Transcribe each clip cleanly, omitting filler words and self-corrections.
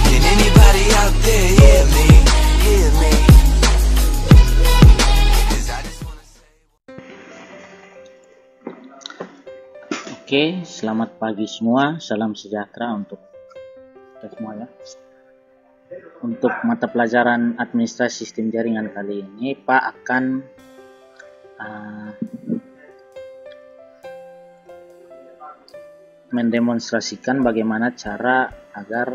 Can anybody out there hear me? Hear me? 'Cause I just wanna say. Oke, selamat pagi semua. Salam sejahtera untuk kita semua ya. Untuk mata pelajaran administrasi sistem jaringan kali ini, Pak akan mendemonstrasikan bagaimana cara agar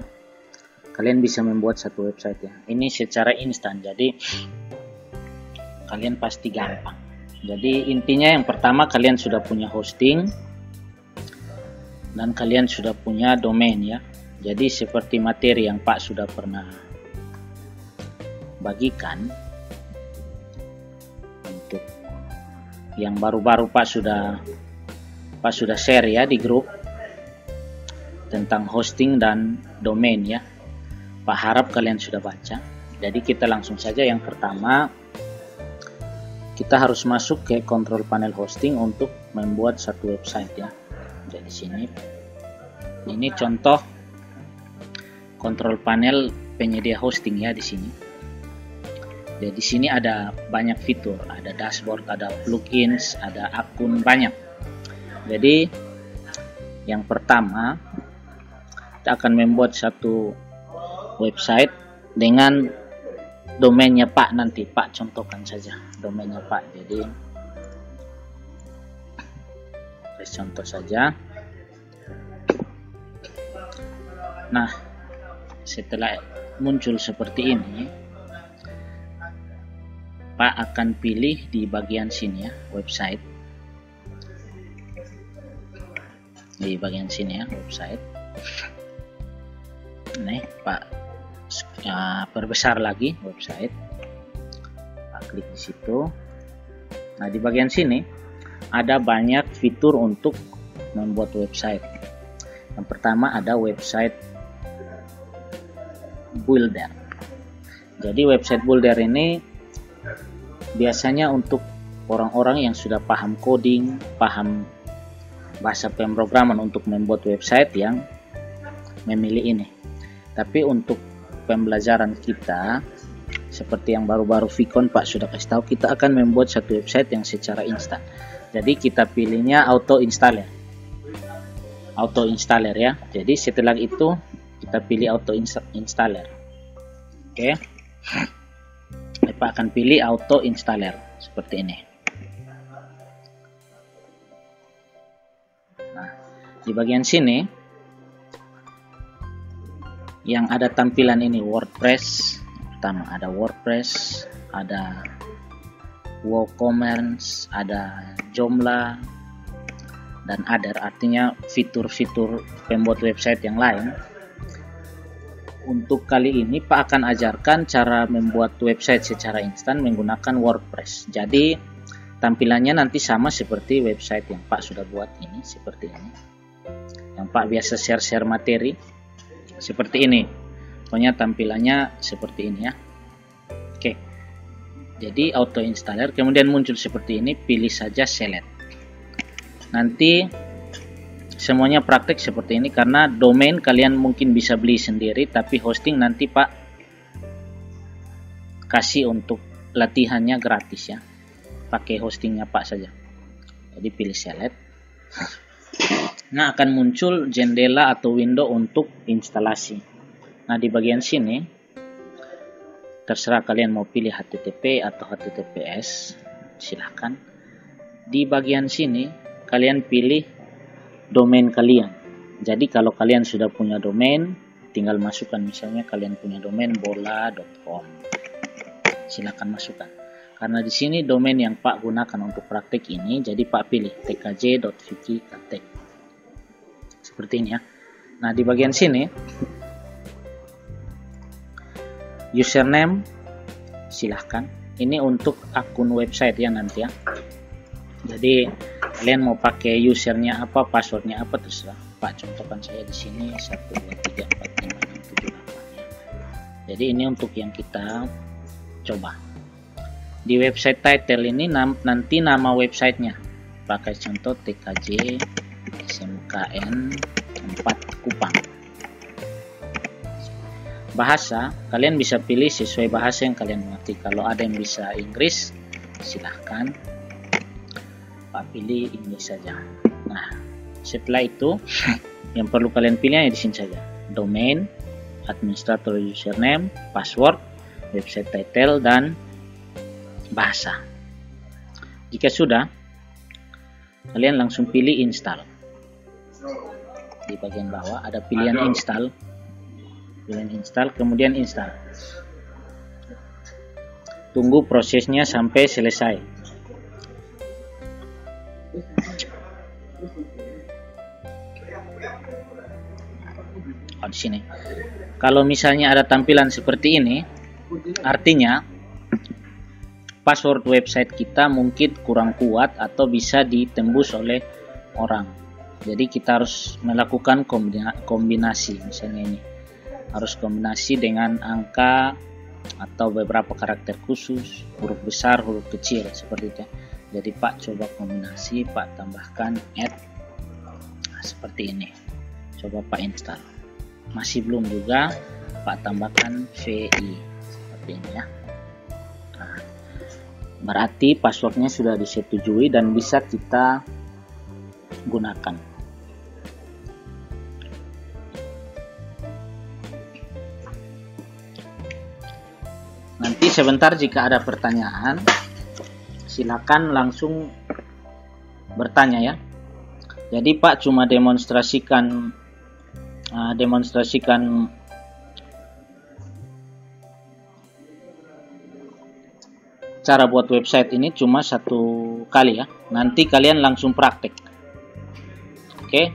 kalian bisa membuat satu website ya. Ini secara instan, jadi kalian pasti gampang. Jadi intinya yang pertama, kalian sudah punya hosting dan kalian sudah punya domain ya. Jadi seperti materi yang Pak sudah pernah bagikan, untuk yang baru-baru Pak sudah share ya di grup tentang hosting dan domain ya. Pak harap kalian sudah baca. Jadi kita langsung saja. Yang pertama, kita harus masuk ke control panel hosting untuk membuat satu website ya. Jadi sini ini contoh control panel penyedia hosting ya di sini. Jadi di sini ada banyak fitur, ada dashboard, ada plugins, ada akun, banyak. Jadi yang pertama, kita akan membuat satu website dengan domainnya Pak nanti. Pak contohkan saja domainnya Pak. Jadi contoh saja. Nah, setelah muncul seperti ini, Pak akan pilih di bagian sini ya, website. Di bagian sini ya, website. Nih, Pak perbesar lagi website. Pak klik di situ. Nah, di bagian sini ada banyak fitur untuk membuat website. Yang pertama ada website builder. Jadi website builder ini biasanya untuk orang-orang yang sudah paham coding, paham bahasa pemrograman untuk membuat website yang memilih ini. Tapi untuk pembelajaran kita seperti yang baru-baru Vicon Pak sudah kasih tahu, kita akan membuat satu website yang secara instan. Jadi kita pilihnya auto installer. Auto installer ya. Jadi setelah itu kita pilih auto installer. Oke. Pak akan pilih auto installer seperti ini. Nah, di bagian sini yang ada tampilan ini WordPress. Pertama ada WordPress, ada WooCommerce, ada Joomla, dan other, artinya fitur-fitur pembuat website yang lain. Untuk kali ini Pak akan ajarkan cara membuat website secara instan menggunakan WordPress. Jadi tampilannya nanti sama seperti website yang Pak sudah buat ini, seperti ini. Yang Pak biasa share-share materi seperti ini. Pokoknya tampilannya seperti ini ya. Oke. Jadi auto installer, kemudian muncul seperti ini, pilih saja select. Nanti semuanya praktek seperti ini, karena domain kalian mungkin bisa beli sendiri, tapi hosting nanti Pak kasih untuk latihannya gratis ya. Pakai hostingnya Pak saja. Jadi pilih select. Nah, akan muncul jendela atau window untuk instalasi. Nah, di bagian sini terserah kalian mau pilih HTTP atau HTTPS, silahkan. Di bagian sini kalian pilih domain kalian. Jadi kalau kalian sudah punya domain, tinggal masukkan, misalnya kalian punya domain bola.com, silakan masukkan. Karena di sini domain yang Pak gunakan untuk praktek ini, jadi Pak pilih tkj.vicky.tech seperti ini ya. Nah, di bagian sini username silahkan. Ini untuk akun website ya nanti ya. Jadi kalian mau pakai usernya apa, passwordnya apa, terserah. Pak contohkan saya di sini 1234567 ya. Jadi ini untuk yang kita coba. Di website title ini nanti nama websitenya pakai contoh TKJ SMKN 4 Kupang. bahasa, kalian bisa pilih sesuai bahasa yang kalian mengerti. Kalau ada yang bisa Inggris, silahkan Pak pilih Inggris saja. Nah, setelah itu yang perlu kalian pilih di sini saja: domain, administrator username, password, website title, dan bahasa. Jika sudah, kalian langsung pilih install. Di bagian bawah ada pilihan install. Pilihan install, kemudian install. Tunggu prosesnya sampai selesai. Di sini. Kalau misalnya ada tampilan seperti ini, artinya password website kita mungkin kurang kuat atau bisa ditembus oleh orang. Jadi kita harus melakukan kombinasi, misalnya ini harus kombinasi dengan angka atau beberapa karakter khusus, huruf besar, huruf kecil, seperti itu. Jadi Pak coba kombinasi, Pak tambahkan add, nah, seperti ini. Coba Pak install, masih belum juga, Pak tambahkan VI, seperti ini ya. Nah, berarti passwordnya sudah disetujui dan bisa kita gunakan. Nanti sebentar jika ada pertanyaan, silakan langsung bertanya ya. Jadi Pak cuma demonstrasikan cara buat website ini cuma satu kali ya. Nanti kalian langsung praktek. Oke.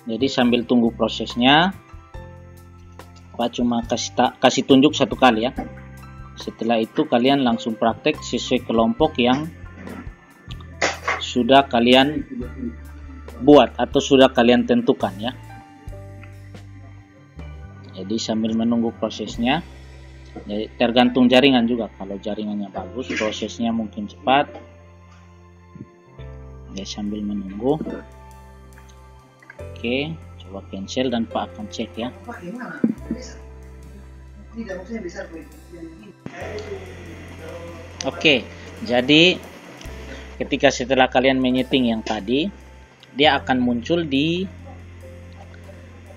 Jadi sambil tunggu prosesnya, Pak cuma kasih tunjuk satu kali ya. Setelah itu kalian langsung praktek sesuai kelompok yang sudah kalian buat atau sudah kalian tentukan ya. Jadi sambil menunggu prosesnya, jadi tergantung jaringan juga. Kalau jaringannya bagus, prosesnya mungkin cepat. Ya, sambil menunggu. Oke, coba cancel dan Pak akan cek ya. Oke, jadi ketika setelah kalian menyeting yang tadi, dia akan muncul di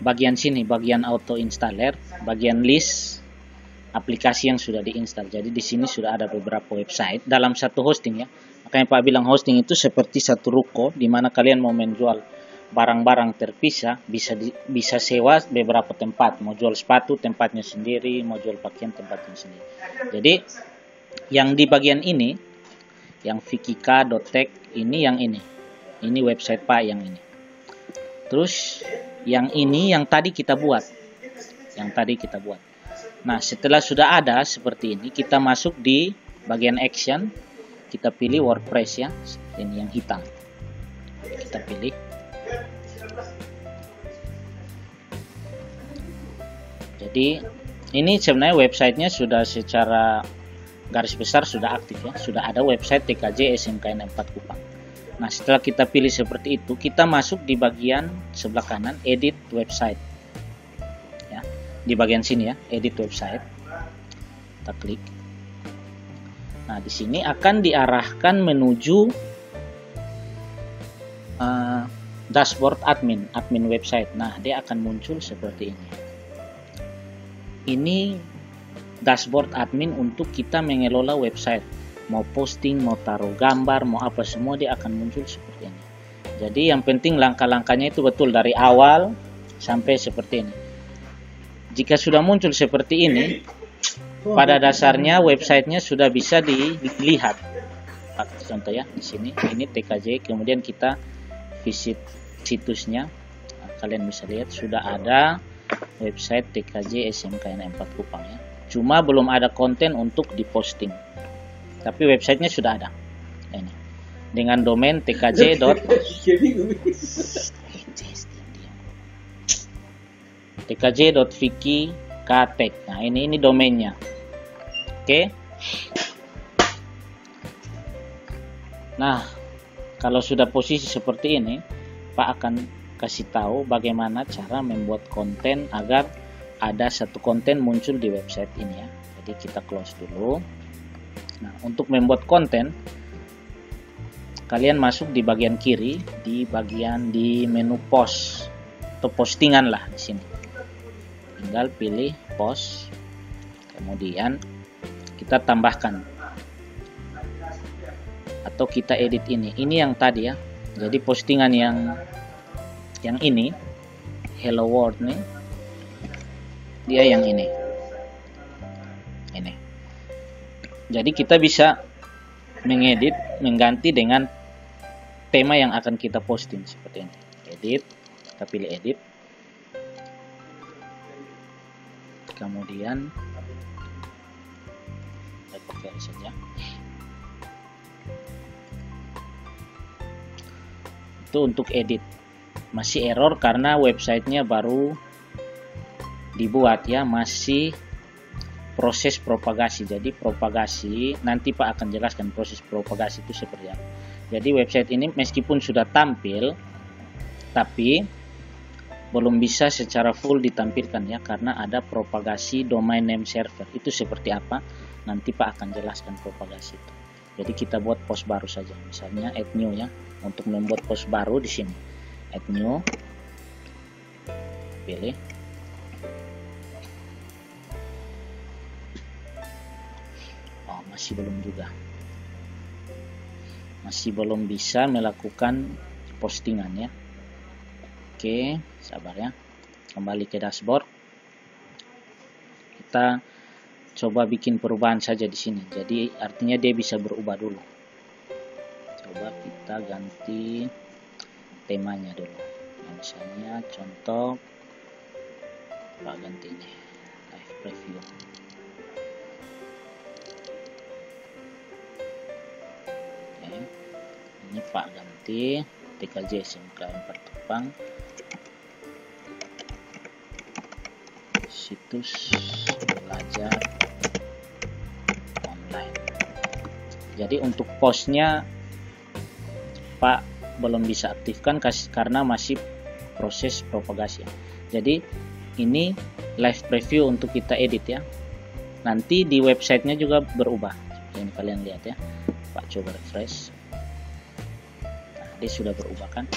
bagian sini, bagian auto installer, bagian list aplikasi yang sudah diinstal. Jadi di sini sudah ada beberapa website dalam satu hosting ya. Makanya Pak bilang hosting itu seperti satu ruko di mana kalian mau menjual barang-barang terpisah, bisa sewa beberapa tempat. Mau jual sepatu tempatnya sendiri, mau jual pakaian tempatnya sendiri. Jadi yang di bagian ini, yang vikika.tech ini, yang ini website Pak yang ini. Terus yang ini yang tadi kita buat. Nah, setelah sudah ada seperti ini, kita masuk di bagian action, kita pilih WordPress ya. Ini yang hitam. Kita pilih. Jadi ini sebenarnya websitenya sudah secara garis besar sudah aktif ya. Sudah ada website TKJ SMKN 4 Kupang. Nah, setelah kita pilih seperti itu, kita masuk di bagian sebelah kanan, edit website. Ya, di bagian sini ya, edit website. Kita klik. Nah, di sini akan diarahkan menuju dashboard admin website. Nah, dia akan muncul seperti ini. Ini dashboard admin untuk kita mengelola website. Mau posting, mau taruh gambar, mau apa, semua dia akan muncul seperti ini. Jadi yang penting langkah-langkahnya itu betul dari awal sampai seperti ini. Jika sudah muncul seperti ini, pada dasarnya websitenya sudah bisa dilihat. Contoh ya, di sini ini TKJ, kemudian kita visit situsnya. Nah, kalian bisa lihat sudah ada website TKJ SMKN 4 Kupang ya. Cuma belum ada konten untuk diposting. Tapi websitenya sudah ada. Nah, ini dengan domain tkj.vikika.tech. Nah, ini domainnya. Oke. Nah, kalau sudah posisi seperti ini, Pak akan kasih tahu bagaimana cara membuat konten agar ada satu konten muncul di website ini ya. Jadi kita close dulu. Nah, untuk membuat konten, kalian masuk di bagian kiri, di menu post atau postingan lah di sini. Tinggal pilih post, kemudian kita tambahkan atau kita edit ini. Ini yang tadi ya. Jadi postingan yang ini, Hello World nih, dia yang ini. Jadi kita bisa mengedit, mengganti dengan tema yang akan kita posting seperti ini. Edit, kita pilih edit. Kemudian saya pakai saja. Itu untuk edit. Masih error karena websitenya baru dibuat ya, masih proses propagasi. Jadi propagasi nanti Pak akan jelaskan proses propagasi itu seperti apa. Jadi website ini meskipun sudah tampil, tapi belum bisa secara full ditampilkan ya, karena ada propagasi domain name server. Itu seperti apa? Nanti Pak akan jelaskan propagasi itu. Jadi kita buat post baru saja. Misalnya add new ya. Untuk membuat post baru di sini, add new, pilih. Masih belum juga, masih belum bisa melakukan postingan ya. Oke, sabar ya. Kembali ke dashboard. Kita coba bikin perubahan saja di sini. Jadi artinya dia bisa berubah dulu. Coba kita ganti temanya dulu. Nah, misalnya contoh, Pak ganti ini live preview. Ini Pak ganti TKJ SMKN Petupang, situs belajar online. Jadi untuk postnya Pak belum bisa aktifkan karena masih proses propagasi. Jadi ini live preview untuk kita edit ya. Nanti di websitenya juga berubah. Ini kalian lihat ya. Pak coba refresh. Dia sudah berubah kan.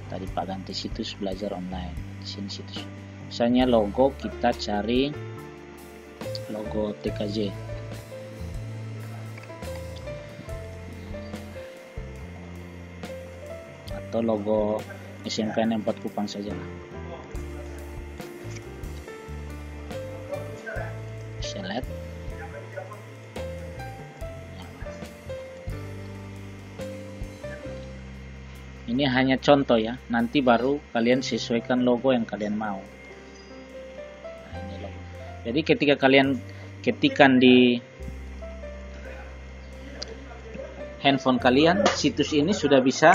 Tadi Pak ganti situs belajar online. Di sini situs. Misalnya logo, kita cari logo TKJ. Atau logo SMKN 4 Kupang saja. Select. Ini hanya contoh ya, nanti baru kalian sesuaikan logo yang kalian mau. Nah, ini logo. Jadi ketika kalian ketikkan di handphone kalian, situs ini sudah bisa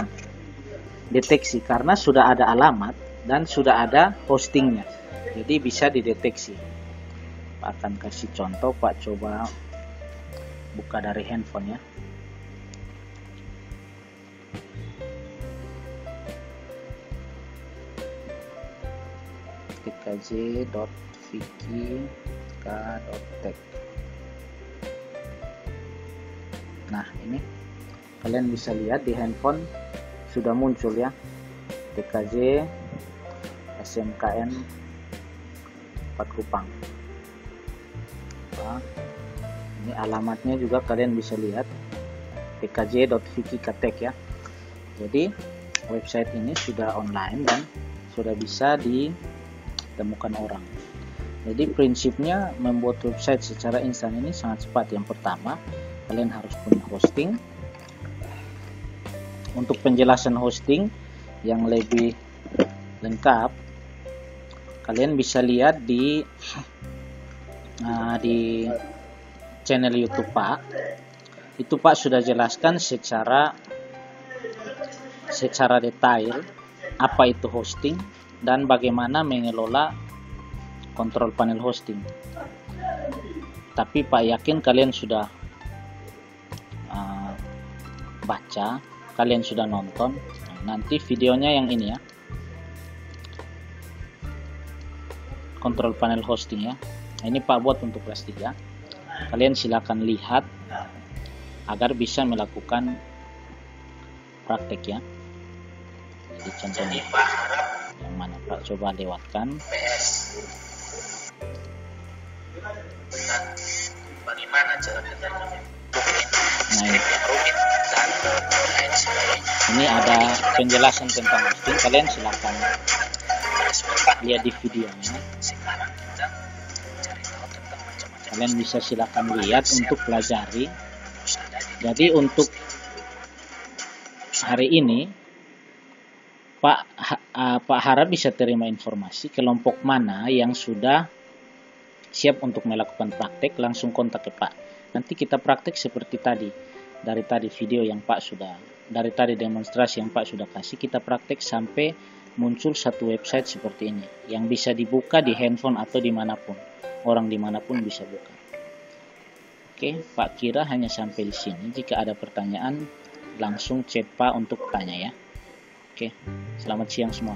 deteksi karena sudah ada alamat dan sudah ada hostingnya. Jadi bisa dideteksi. Pak akan kasih contoh, Pak coba buka dari handphone ya. tkj.viki.k.tech. Nah, ini kalian bisa lihat di handphone sudah muncul ya, TKJ SMKN 4 Kupang. Nah, ini alamatnya juga kalian bisa lihat, tkj.viki.k.tech ya. Jadi website ini sudah online dan sudah bisa ditemukan orang. Jadi prinsipnya membuat website secara instan ini sangat cepat. Yang pertama, kalian harus punya hosting. Untuk penjelasan hosting yang lebih lengkap, kalian bisa lihat di channel YouTube Pak. Itu Pak sudah jelaskan secara detail apa itu hosting dan bagaimana mengelola kontrol panel hosting. Tapi Pak yakin kalian sudah baca, kalian sudah nonton. Nanti videonya yang ini ya. kontrol panel hosting ya. Nah, ini Pak buat untuk kelas 3. Kalian silakan lihat agar bisa melakukan praktek ya. Jadi contohnya yang mana Pak, coba lewatkan. Bagaimana cara kerjanya? Nah, ini ada penjelasan tentang hosting. Kalian silakan lihat di videonya. Kalian bisa silakan lihat untuk pelajari. Jadi untuk hari ini Pak harap bisa terima informasi kelompok mana yang sudah siap untuk melakukan praktek, langsung kontak ke Pak. Nanti kita praktek seperti tadi. Dari tadi video yang Pak sudah, dari tadi demonstrasi yang Pak sudah kasih, kita praktek sampai muncul satu website seperti ini yang bisa dibuka di handphone atau dimanapun, orang dimanapun bisa buka. Oke, Pak kira hanya sampai di sini. Jika ada pertanyaan langsung chat Pak untuk tanya ya. Oke, selamat siang semua.